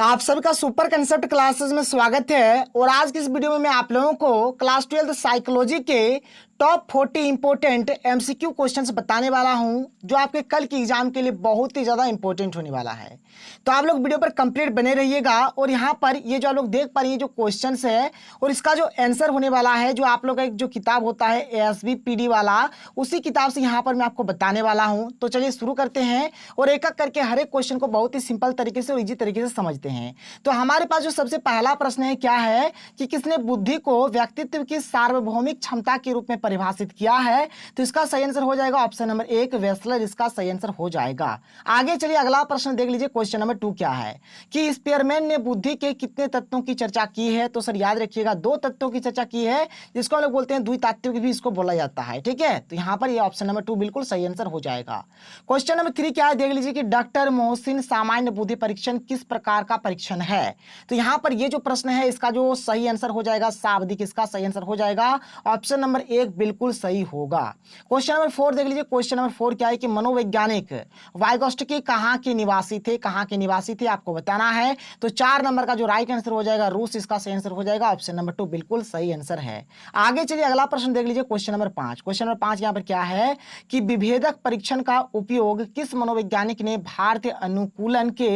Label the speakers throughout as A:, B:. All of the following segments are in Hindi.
A: आप सभी का सुपर कंसेप्ट क्लासेस में स्वागत है। और आज की इस वीडियो में मैं आप लोगों को क्लास 12 साइकोलॉजी के टॉप 40 इंपॉर्टेंट एमसीक्यू क्वेश्चंस बताने वाला हूं, जो आपके कल की एग्जाम के लिए बहुत ही ज्यादा इंपॉर्टेंट होने वाला है। तो आप लोग वीडियो पर कंप्लीट बने रहिएगा। और यहाँ पर ये जो आप लोग देख पा रहे हैं जो क्वेश्चंस है और इसका जो आंसर होने वाला है, जो आप लोग का एक जो किताब होता है एएसबी पीडी वाला, उसी किताब से यहाँ पर मैं आपको बताने वाला हूँ। तो चलिए शुरू करते हैं और एक एक करके हर एक क्वेश्चन को बहुत ही सिंपल तरीके से और इजी तरीके से समझते हैं। तो हमारे पास जो सबसे पहला प्रश्न है क्या है कि किसने बुद्धि को व्यक्तित्व की सार्वभौमिक क्षमता के रूप में परिभाषित किया है। तो इसका सही आंसर हो जाएगा ऑप्शन नंबर 1 वेस्लर, इसका सही आंसर हो जाएगा। आगे चलिए अगला प्रश्न देख लीजिए। क्वेश्चन नंबर 2 क्या है कि स्पीयरमैन ने बुद्धि के कितने तत्वों की चर्चा की है। तो सर याद रखिएगा 2 तत्वों की चर्चा की है, जिसको हम लोग बोलते हैं द्वितात्विक भी इसको बोला जाता है। ठीक है, तो यहाँ पर ये ऑप्शन नंबर 2 बिल्कुल सही आंसर हो जाएगा। क्वेश्चन नंबर 3 क्या है देख लीजिए कि डॉक्टर मोहसिन सामान्य बुद्धि परीक्षण किस प्रकार का परीक्षण है। तो यहाँ पर ये जो प्रश्न है इसका जो सही आंसर हो जाएगा शाब्दिक, इसका सही आंसर हो जाएगा ऑप्शन नंबर 1 बिल्कुल सही होगा। क्वेश्चन नंबर 4 देख लीजिए। क्वेश्चन नंबर 4 क्या है कि मनोवैज्ञानिक वाइगोस्टकी कहाँ के निवासी थे, कहाँ के निवासी थे आपको बताना है। तो 4 नंबर का जो राइट आंसर हो जाएगा रूस, इसका सही आंसर हो जाएगा ऑप्शन नंबर 2 बिल्कुल सही आंसर है। आगे चलिए अगला प्रश्न देख लीजिए। Question number 5। क्वेश्चन नंबर 5 यहाँ पर क्या है कि विभेदक परीक्षण का उपयोग किस मनोवैज्ञानिक ने भारतीय अनुकूलन के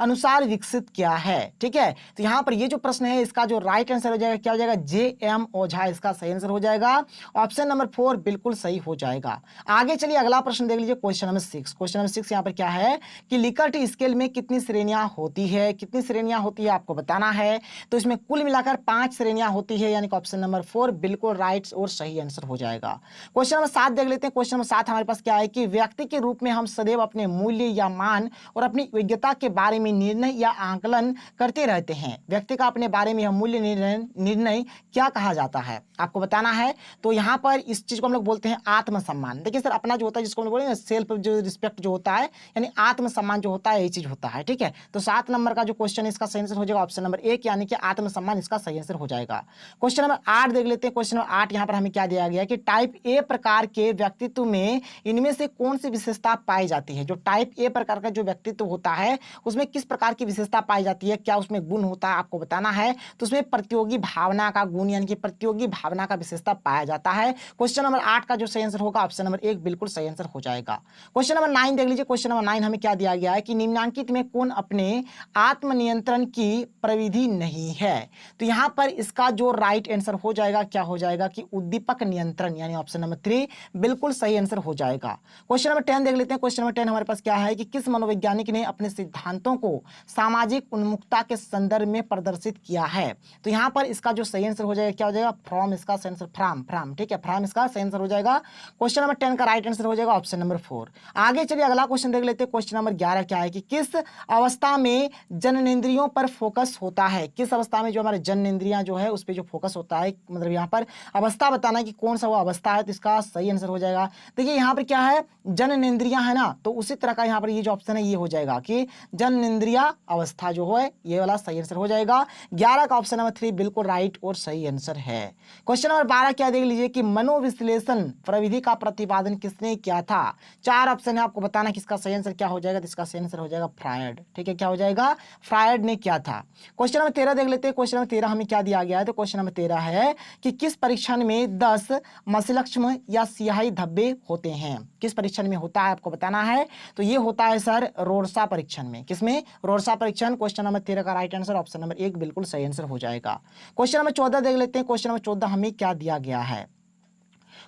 A: अनुसार विकसित किया है। ठीक है, तो यहाँ पर ये जो प्रश्न है इसका जो राइट आंसर हो जाएगा क्या हो जाएगा जे.एम. ओझा, इसका सही आंसर हो जाएगा ऑप्शन नंबर 4 बिल्कुल सही हो जाएगा। आगे चलिए अगला प्रश्न देख लीजिए। Question number 6। क्वेश्चन नंबर 6 यहाँ पर क्या है कि लिकर्ट स्केल में कितनी श्रेणियां होती है, कितनी श्रेणियां होती है आपको बताना है। तो इसमें कुल मिलाकर 5 श्रेणियां होती है, यानी कि ऑप्शन नंबर 4 बिल्कुल राइट और सही आंसर हो जाएगा। क्वेश्चन नंबर 7 देख लेते हैं। क्वेश्चन नंबर 7 हमारे पास क्या है कि व्यक्ति के रूप में हम सदैव अपने मूल्य या मान और अपनी योग्यता के बारे में निर्णय या आकलन करते रहते हैं। व्यक्ति का अपने बारे में यह मूल्य निर्णय क्या कहा जाता है आपको बताना है। तो यहाँ पर इस चीज को हम लोग बोलते हैं आत्मसम्मान। देखिए सर अपना जो होता है जिसको हम लोग बोलेंगे सेल्फ जो रिस्पेक्ट जो होता है, यानी आत्मसम्मान जो होता है यही चीज होता है। ठीक है, तो 7 नंबर का जो क्वेश्चन है इसका सही आंसर हो जाएगा ऑप्शन नंबर 1 यानी कि आत्मसम्मान, इसका सही आंसर हो जाएगा। क्वेश्चन नंबर 8 देख लेते हैं। क्वेश्चन नंबर 8 यहाँ पर हमें क्या दिया गया है कि टाइप ए प्रकार के व्यक्तित्व में इनमें से कौन सी विशेषता पाई जाती है। जो टाइप ए प्रकार का जो व्यक्तित्व होता है उसमें किस प्रकार की विशेषता पाई जाती है, क्या उसमें गुण होता है आपको बताना है। तो उसमें प्रतियोगी भावना का गुण यानी कि प्रतियोगी भावना का विशेषता पाया जाता है। क्वेश्चन नंबर 8 का जो सही आंसर होगा ऑप्शन नंबर 1 बिल्कुल सही आंसर हो जाएगा। क्वेश्चन नंबर 9 देख लीजिए। क्वेश्चन नंबर 9 हमें क्या दिया गया है कि निम्नलिखित में कौन अपने आत्मनियंत्रण की प्रविधि नहीं है। तो यहाँ पर इसका जो राइट आंसर हो जाएगा क्या हो जाएगा कि उद्दीपक नियंत्रण, यानी ऑप्शन नंबर 3 बिल्कुल सही आंसर हो जाएगा। क्वेश्चन नंबर 10 देख लेते हैं। क्वेश्चन नंबर 10 हमारे पास क्या है कि किस मनोवैज्ञानिक ने अपने सिद्धांतों को सामाजिक उन्मुखता के संदर्भ में प्रदर्शित किया है। तो यहाँ पर इसका जो सही आंसर हो जाएगा क्या हो जाएगा फ्रॉम, इसका सही आंसर फ्राम। ठीक है, फ्रॉम इसका सही आंसर हो जाएगा। क्वेश्चन नंबर 10 का राइट आंसर हो जाएगा ऑप्शन नंबर 4। आगे चलिए अगला क्वेश्चन देख लेते हैं। क्वेश्चन नंबर 11 क्या है कि किस अवस्था में जननेंद्रियों पर फोकस होता है। किस अवस्था में जो हमारे जननेंद्रियां जो है उस पर जो फोकस होता है, मतलब यहाँ पर अवस्था बताना है कि कौन सा वो अवस्था है। तो इसका सही आंसर हो जाएगा, देखिए यहाँ पर क्या है जननेंद्रियां है ना, तो उसी तरह का यहाँ पर ये जो ऑप्शन है ये हो जाएगा कि जननेंद्रिया अवस्था जो है ये वाला सही आंसर हो जाएगा। 11 का ऑप्शन नंबर 3 बिल्कुल राइट और सही आंसर है। क्वेश्चन नंबर 12 क्या देख लीजिए कि मनोविश्लेषण प्रविधि का प्रतिपादन किसने किया था। 4 ऑप्शन है, आपको बताना कि इसका सही आंसर क्या हो जाएगा। तो इसका सही आंसर हो जाएगा फ्रायड। ठीक है, क्या हो जाएगा फ्रायड ने किया था। क्वेश्चन नंबर 13 देख लेते हैं। क्वेश्चन नंबर 13 हमें क्या दिया गया है। तो क्वेश्चन नंबर 13 है कि किस परीक्षण में 10 मस्तिष्क या सियाही धब्बे होते हैं। किस परीक्षण में होता है आपको बताना है। तो ये होता है सर रोरसा परीक्षण में। किसमें, रोरसा परीक्षण। क्वेश्चन नंबर 13 का राइट आंसर ऑप्शन नंबर 1 बिल्कुल सही आंसर हो जाएगा। क्वेश्चन नंबर 14 देख लेते हैं। क्वेश्चन नंबर 14 हमें क्या दिया गया है।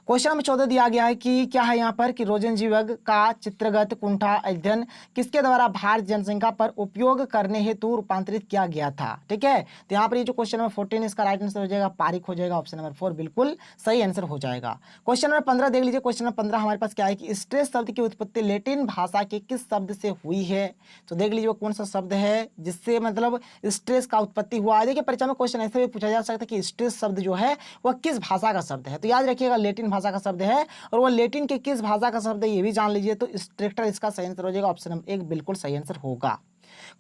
A: क्वेश्चन नंबर 14 दिया गया है कि क्या है यहाँ पर कि रोजेनजीवर्ग का चित्रगत कुंठा अध्ययन किसके द्वारा भारतीय जनसंख्या पर उपयोग करने हेतु रूपांतरित किया गया था। ठीक है, तो यहाँ पर ये जो क्वेश्चन नंबर 14 इसका राइट आंसर हो जाएगा पारिक हो जाएगा ऑप्शन नंबर 4 बिल्कुल सही आंसर हो जाएगा। क्वेश्चन नंबर 15 देख लीजिए। क्वेश्चन नंबर 15 हमारे पास क्या है कि स्ट्रेस शब्द की उत्पत्ति लैटिन भाषा के किस शब्द से हुई है। तो देख लीजिए कौन सा शब्द है जिससे मतलब स्ट्रेस का उत्पत्ति हुआ है। देखिए परीक्षा में क्वेश्चन ऐसे भी पूछा जा सकता है कि स्ट्रेस शब्द जो है वह किस भाषा का शब्द है। तो याद रखिएगा लैटिन भाषा का शब्द है, और वो लैटिन के किस भाषा का शब्द है ये भी जान लीजिए। तो स्ट्रिक्टर इसका सही आंसर हो जाएगा ऑप्शन नंबर 1 बिल्कुल सही आंसर होगा।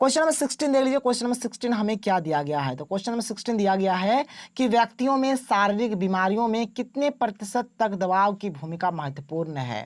A: क्वेश्चन नंबर 16 देख लीजिए। क्वेश्चन नंबर 16 हमें क्या दिया गया है? तो क्वेश्चन नंबर 16 दिया गया है कि व्यक्तियों में शारीरिक बीमारियों में कितने प्रतिशत तक दबाव की भूमिका महत्वपूर्ण है?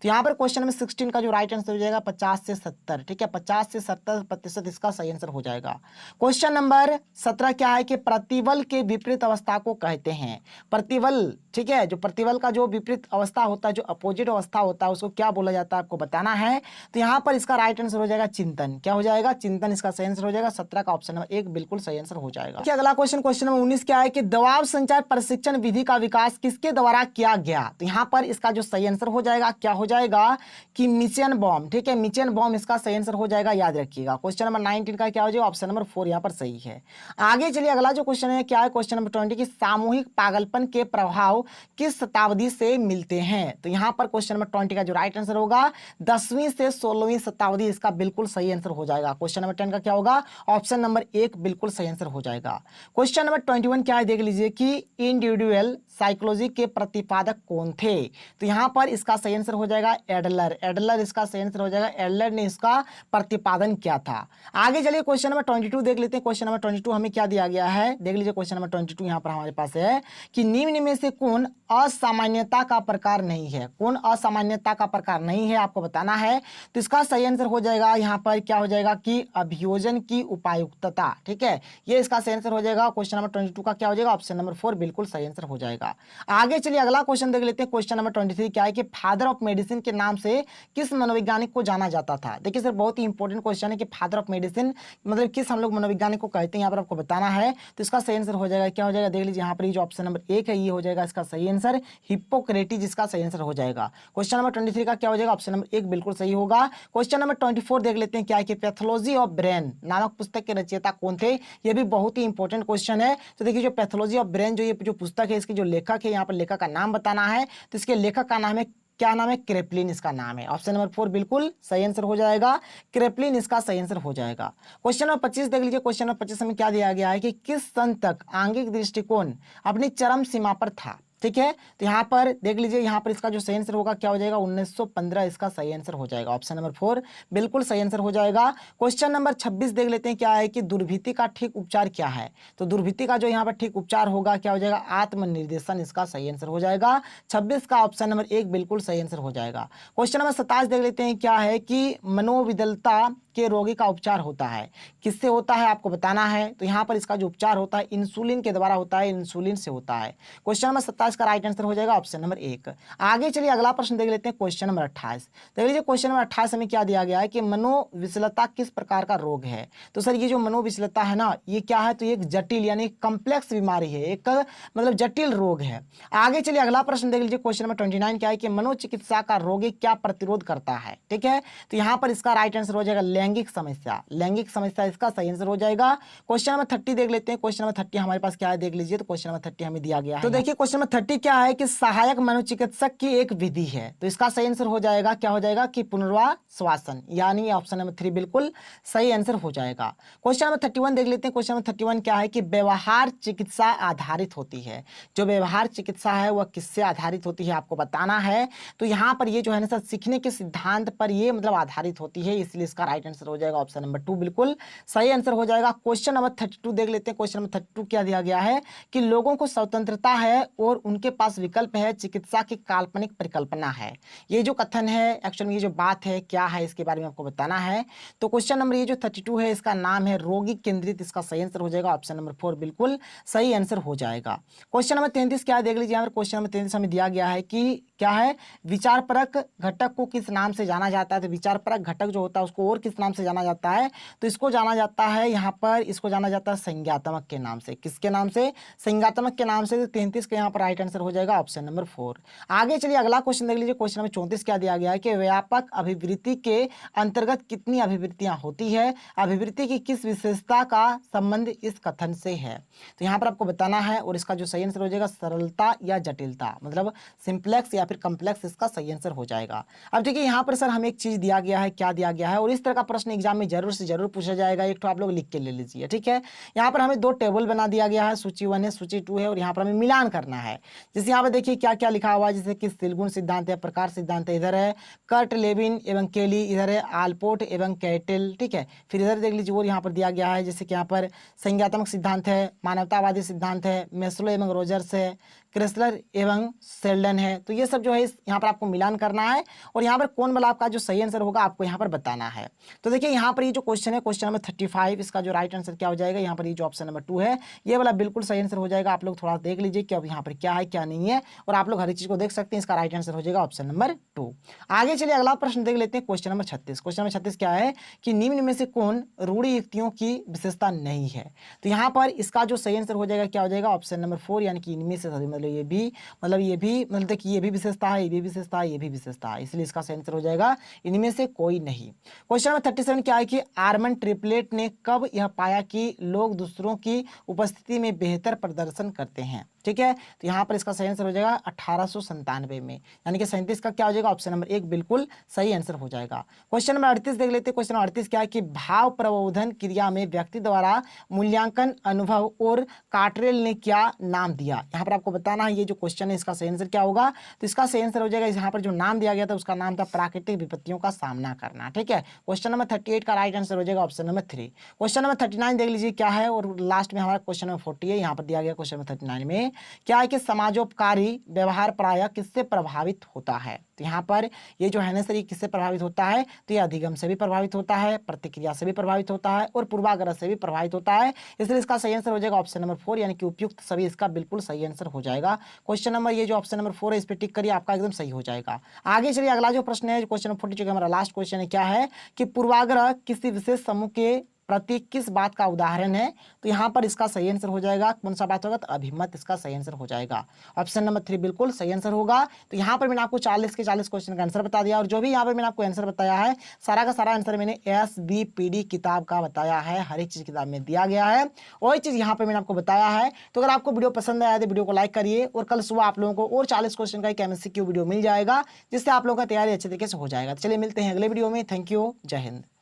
A: तो यहाँ पर क्वेश्चन नंबर 16 का जो राइट आंसर हो जाएगा 50 से 70। ठीक है, 50 से 70% इसका सही आंसर हो जाएगा। क्वेश्चन नंबर 17 क्या है कि प्रतिबल के विपरीत अवस्था को कहते हैं? प्रतिबल, ठीक है, जो प्रतिबल का जो विपरीत अवस्था होता है, जो अपोजिट अवस्था होता है, उसको क्या बोला जाता है आपको बताना है। तो यहाँ पर इसका राइट आंसर हो जाएगा चिंतन। क्या हो जाएगा? चिंतन इसका सही आंसर हो जाएगा। 17 का ऑप्शन नंबर 1 बिल्कुल सही आंसर हो जाएगा। अगला क्वेश्चन, क्वेश्चन नंबर 19 क्या है कि दबाव संचार प्रशिक्षण विधि का विकास किसके द्वारा किया गया? तो यहाँ पर इसका जो सही आंसर हो जाएगा क्या हो जाएगा कि मिचेन बॉम। ठीक है, मिचेन बॉम इसका सही आंसर हो जाएगा, याद रखिएगा। क्वेश्चन नंबर 19 का क्या हो जाएगा? ऑप्शन नंबर 4 यहाँ पर सही है। आगे चलिए, अगला जो क्वेश्चन है क्या है? क्वेश्चन नंबर 20 की सामूहिक पागलपन के प्रभाव किस शताब्दी से मिलते हैं? तो यहाँ पर क्वेश्चन नंबर 20 का जो राइट आंसर होगा 10वीं से 16वीं शताब्दी इसका बिल्कुल सही आंसर हो जाएगा। क्वेश्चन नंबर 10 का क्या होगा? ऑप्शन नंबर 1 बिल्कुल सही आंसर हो जाएगा। क्वेश्चन नंबर 21 क्या है? देख लीजिए कि इंडिविजुअल साइकोलॉजी के प्रतिपादक कौन थे? तो यहाँ पर इसका सही आंसर हो जाएगा एडलर। एडलर इसका सही आंसर हो जाएगा। एडलर ने इसका प्रतिपादन किया था। आगे चलिए क्वेश्चन नंबर 22 देख लेते हैं। क्वेश्चन नंबर 22 हमें क्या दिया गया है? देख लीजिए क्वेश्चन नंबर 22 यहाँ पर हमारे पास है कि निम्न में से कौन असामान्यता का प्रकार नहीं है? कौन असामान्यता का प्रकार नहीं है आपको बताना है। तो इसका सही आंसर हो जाएगा यहाँ पर क्या हो जाएगा कि अभियोजन की उपायुक्तता। ठीक है, ये इसका सही आंसर हो जाएगा। क्वेश्चन नंबर 22 का क्या हो जाएगा? ऑप्शन नंबर 4 बिल्कुल सही आंसर हो जाएगा। आगे चलिए अगला क्वेश्चन देख लेते हैं। क्वेश्चन नंबर 23 क्या है कि फादर ऑफ मेडिसिन के नाम से किस मनोवैज्ञानिक को जाना जाता था? देखिए सर, बहुत ही इंपॉर्टेंट क्वेश्चन है कि फादर ऑफ मेडिसिन मतलब किस हम लोग मनोवैज्ञानिक को कहते हैं, यहाँ पर आपको बताना है। तो इसका सही आंसर हो जाएगा क्या हो जाएगा? देख लीजिए यहाँ पर ये जो ऑप्शन नंबर 1 है ये हो जाएगा इसका सही आंसर, हिप्पोक्रेटिस इसका सही आंसर हो जाएगा। क्वेश्चन नंबर 23 का क्या हो जाएगा? ऑप्शन नंबर 1 बिल्कुल सही होगा। क्वेश्चन नंबर 24 देख लेते हैं क्या है कि पैथोलॉजी ऑफ ब्रेन नामक पुस्तक के रचयिता कौन थे? ये भी बहुत ही इंपॉर्टेंट क्वेश्चन है। तो देखिए जो पैथोलॉजी ऑफ ब्रेन जो ये जो पुस्तक है, इसके जो लेखक है, यहाँ पर लेखक का नाम बताना है। तो इसके लेखक का नाम है, क्या नाम है? क्रेपलिन इसका नाम है। ऑप्शन नंबर 4 बिल्कुल सही आंसर हो जाएगा। क्रेपलिन इसका सही आंसर हो जाएगा। क्वेश्चन नंबर 25 देख लीजिए। क्वेश्चन नंबर 25 में क्या दिया गया है कि किस सन तक आंगिक दृष्टिकोण अपनी चरम सीमा पर था? ठीक है, तो यहाँ पर देख लीजिए, यहाँ पर इसका जो सही आंसर होगा क्या हो जाएगा? 1915 इसका सही आंसर हो जाएगा। ऑप्शन नंबर 4 बिल्कुल सही आंसर हो जाएगा। क्वेश्चन नंबर 26 देख लेते हैं क्या है कि दुर्भिति का ठीक उपचार क्या है? तो दुर्भिति का जो यहाँ पर ठीक उपचार होगा क्या हो जाएगा? आत्मनिर्देशन इसका सही आंसर हो जाएगा। 26 का ऑप्शन नंबर 1 बिल्कुल सही आंसर हो जाएगा। क्वेश्चन नंबर 27 देख लेते हैं क्या है कि मनोविदलता के रोगी का उपचार होता है, किससे होता है आपको बताना है। तो यहाँ पर इसका जो उपचार होता है इंसुलिन के द्वारा होता है, इंसुलिन से होता है। क्वेश्चन नंबर 27 का राइट आंसर हो जाएगा ऑप्शन नंबर 1। आगे चलिए अगला प्रश्न देख लेते हैं। क्वेश्चन नंबर 28 देख लीजिए। क्वेश्चन नंबर 28 में क्या दिया गया है कि मनोविचलता किस प्रकार का रोग है? तो सर ये जो मनोविचलता है ना, ये क्या है? तो एक जटिल यानी कॉम्प्लेक्स बीमारी है, एक मतलब जटिल रोग है। आगे चलिए अगला प्रश्न देख लीजिए। क्वेश्चन नंबर 29 क्या है कि मनोचिकित्सा का रोगी क्या प्रतिरोध करता है? ठीक है, तो यहाँ पर इसका राइट आंसर हो जाएगा लैंगिक समस्या। लैंगिक समस्या इसका सही आंसर हो जाएगा। क्वेश्चन नंबर 30 देख लेते हैं। क्वेश्चन नंबर 30 हमारे पास क्या है देख लीजिए। तो क्वेश्चन नंबर 30 हमें दिया गया है। तो देखिए क्वेश्चन नंबर 30 क्या है कि सहायक मनोचिकित्सक की एक विधि है। तो इसका सही आंसर हो जाएगा क्या हो जाएगा कि पुनर्वासन, यानी ऑप्शन नंबर 3 बिल्कुल सही आंसर हो जाएगा। क्वेश्चन नंबर 31 देख लेते हैं। क्वेश्चन नंबर 31 क्या है कि व्यवहार चिकित्सा आधारित होती है। जो व्यवहार चिकित्सा है वह किससे आधारित होती है आपको बताना है। तो यहाँ पर ये जो है ना सर सीखने के सिद्धांत पर ये मतलब आधारित होती है, इसलिए इसका राइट आंसर हो जाएगा ऑप्शन नंबर 2 बिल्कुल सही आंसर हो जाएगा। क्वेश्चन नंबर 32 देख लेते हैं। क्वेश्चन नंबर 32 क्या दिया गया है कि लोगों को स्वतंत्रता है और उनके पास विकल्प है, चिकित्सा की काल्पनिक परिकल्पना है। ये जो कथन है एक्चुअली ये जो बात है क्या है इसके बारे में आपको बताना है। तो क्वेश्चन नंबर ये जो 32 है इसका नाम है रोगी केंद्रित, इसका सही आंसर हो जाएगा ऑप्शन नंबर 4 बिल्कुल सही आंसर हो जाएगा। क्वेश्चन नंबर 33 क्या देख लीजिए। यहाँ पर क्वेश्चन नंबर 33 हमें दिया गया है कि क्या है विचारपरक घटक को किस नाम से जाना जाता है। तो विचारपरक घटक जो होता है उसको और किस नाम से जाना जाता है? तो इसको जाना जाता है यहाँ पर, इसको जाना जाता है संज्ञात्मक के नाम से। किसके नाम से? संज्ञात्मक के नाम से। तो 33 का यहाँ पर राइट आंसर हो जाएगा ऑप्शन नंबर 4। आगे चलिए अगला क्वेश्चन देख लीजिए। क्वेश्चन नंबर 34 क्या दिया गया है कि व्यापक अभिवृत्ति के अंतर्गत कितनी अभिवृत्तियां होती है? अभिवृत्ति की किस विशेषता का संबंध इस कथन से है? तो यहाँ पर आपको बताना है और इसका जो सही आंसर हो जाएगा सरलता या जटिलता, मतलब सिंप्लेक्स या फिर कॉम्प्लेक्स इसका सही आंसर हो जाएगा। अब ठीक है, यहाँ पर सर हमें एक चीज दिया गया है, क्या दिया गया है, और इस तरह का प्रश्न एग्जाम में जरूर से जरूर पूछा जाएगा। एक तो आप लोग लिख के ले लीजिए, ठीक है। यहाँ पर हमें दो टेबल बना दिया गया है, सूची 1 है, सूची 2 है, और यहाँ पर हमें मिलान करना है। जैसे यहाँ पे देखिए क्या क्या लिखा हुआ है, जैसे कि सिलगुण सिद्धांत है, प्रकार सिद्धांत है, इधर है कर्ट लेविन एवं केली, इधर है आल्पोर्ट एवं कैटेल, ठीक है। फिर इधर देख लीजिए और यहाँ पर दिया गया है, जैसे कि यहाँ पर संज्ञात्मक सिद्धांत है, मानवतावादी सिद्धांत है, मेस्लो एवं रोजर्स है, क्रिस्लर एवं सेल्डन है। तो ये सब जो है यहाँ पर आपको मिलान करना है और यहाँ पर कौन वाला आपका जो सही आंसर होगा आपको यहाँ पर बताना है। तो देखिए यहाँ पर ये जो क्वेश्चन है, क्वेश्चन नंबर 35, इसका जो राइट आंसर क्या हो जाएगा, यहाँ पर ये जो ऑप्शन नंबर 2 है ये वाला बिल्कुल सही आंसर हो जाएगा। आप लोग थोड़ा देख लीजिए कि अब यहाँ पर क्या है क्या नहीं है, और आप लोग हर एक चीज को देख सकते हैं। इसका राइट आंसर हो जाएगा ऑप्शन नंबर 2। आगे चलिए अगला प्रश्न देख लेते हैं, क्वेश्चन नंबर 36। क्वेश्चन नंबर 36 क्या है कि निम्न में से कौन रूढ़ि युक्तियों की विशेषता नहीं है। तो यहाँ पर इसका जो सही आंसर हो जाएगा क्या हो जाएगा, ऑप्शन नंबर 4, यानी कि इनमें से मतलब ये भी मतलब कि ये भी विशेषता है, ये भी विशेषता है, ये भी विशेषता है, इसलिए इसका सही आंसर हो जाएगा इनमें से कोई नहीं। क्वेश्चन नंबर 37 क्या है कि आर्मन ट्रिपलेट ने कब यह पाया कि लोग दूसरों की उपस्थिति में बेहतर प्रदर्शन करते हैं, ठीक है। तो यहाँ पर इसका सही आंसर हो जाएगा 1897 में, यानी कि 37 का क्या हो जाएगा, ऑप्शन नंबर 1 बिल्कुल सही आंसर हो जाएगा। क्वेश्चन नंबर 38 देख लेते हैं। क्वेश्चन नंबर 38 क्या है कि भाव प्रबोधन क्रिया में व्यक्ति द्वारा मूल्यांकन अनुभव और कार्टेल ने क्या नाम दिया। यहाँ पर आपको बताना है, ये जो क्वेश्चन है इसका सही आंसर क्या होगा। तो इसका सही आंसर हो जाएगा, यहाँ पर जो नाम दिया गया था उसका नाम था प्राकृतिक विपत्तियों का सामना करना, ठीक है। क्वेश्चन नंबर 38 का राइट आंसर हो जाएगा ऑप्शन नंबर 3। क्वेश्चन नंबर 39 देख लीजिए क्या है, और लास्ट में हमारा क्वेश्चन नंबर 40 है। यहाँ पर दिया गया क्वेश्चन नंबर 39 में क्या है कि समाजोपकारी व्यवहार प्रायः किससे प्रभावित होता है। तो यहाँ पर ये जो है ना सर, ये किससे प्रभावित होता है, तो ये अधिगम से भी प्रभावित होता है, प्रतिक्रिया से भी प्रभावित होता है और पूर्वाग्रह से भी प्रभावित होता है। इसलिए इसका सही आंसर हो जाएगा ऑप्शन नंबर 4, यानी कि उपयुक्त सभी इसका बिल्कुल सही आंसर हो जाएगा। क्वेश्चन नंबर ये जो ऑप्शन नंबर 4 है इस पर टिक करिए, आपका एकदम सही हो जाएगा। आगे चलिए अगला जो प्रश्न है, क्वेश्चन नंबर 42 हमारा लास्ट क्वेश्चन है, क्या है कि पूर्वाग्रह किसी विशेष समूह के प्रति किस बात का उदाहरण है। तो यहाँ पर इसका सही आंसर हो जाएगा कौन सा बात होगा, तो अभिमत इसका सही आंसर हो जाएगा। ऑप्शन नंबर 3 बिल्कुल सही आंसर होगा। तो यहाँ पर मैंने आपको 40 के 40 क्वेश्चन का आंसर बता दिया, और जो भी यहाँ पर मैंने आपको आंसर बताया है सारा का सारा आंसर मैंने SBPD किताब का बताया है, हर एक चीज किताब में दिया गया है, वही चीज यहाँ पर मैंने आपको बताया है। तो अगर आपको वीडियो पसंद आया तो वीडियो को लाइक करिए, और कल सुबह आप लोगों को और 40 क्वेश्चन का एक MCQ वीडियो मिल जाएगा, जिससे आप लोगों का तैयारी अच्छे तरीके से हो जाएगा। चलिए मिलते हैं अगले वीडियो में। थैंक यू, जय हिंद।